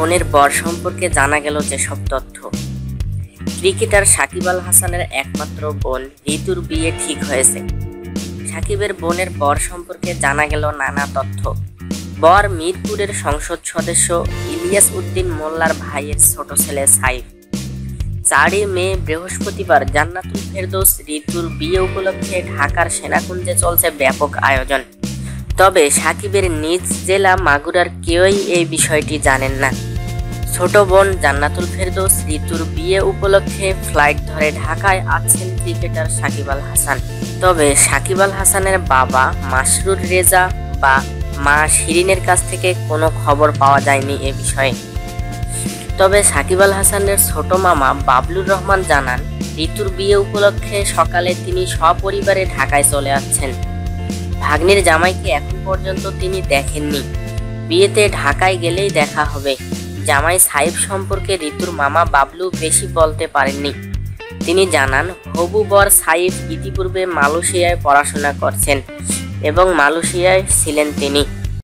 বোনের বর সম্পর্কে জানা গেল যেসব তথ্য। ক্রিকেটার সাকিব আল হাসানের একমাত্র বোন ঋতুর বিয়ে ঠিক হয়েছে। সাকিবের বোনের বর সম্পর্কে জানা গেল নানা তথ্য। বর মিরপুরের সংসদ সদস্য ইলিয়াস উদ্দিন মোল্লার ভাইয়ের ছোট ছেলে সাইফ। 4 মে বৃহস্পতিবার জান্নাতুল ফেরদৌস ঋতুর বিয়ে উপলক্ষে ঢাকার সেনাকুঞ্জে চলছে ব্যাপক আয়োজন। তবে সাকিবের নিজ জেলা মাগুরার কেউই এই বিষয়টি জানেন না। ছোট বোন জান্নাতুল ফেরদৌস ঋতুর বিয়ে উপলক্ষে ফ্লাইট ধরে ঢাকায় আছেন ক্রিকেটার সাকিব আল হাসান। তবে সাকিব আল হাসানের বাবা মাসরুর রেজা বা মা শিরিনের কাছ থেকে কোনো খবর পাওয়া যায়নি এ বিষয়ে। তবে সাকিব আল হাসানের ছোট মামা বাবলুর রহমান জানান, ঋতুর বিয়ে উপলক্ষে সকালে তিনি সপরিবারে ঢাকায় চলে আসছেন। ভাগ্নির জামাইকে এখন পর্যন্ত তিনি দেখেননি। বিয়েতে ঢাকায় গেলেই দেখা হবে। জামাই সাইফ সম্পর্কে ঋতুর মামা বাবলু বেশি বলতে পারেননি। তিনি জানান, হবু বর সাইফ ইতিপূর্বে মালয়েশিয়ায় পড়াশোনা করছেন এবং মালয়েশিয়ায় ছিলেন তিনি।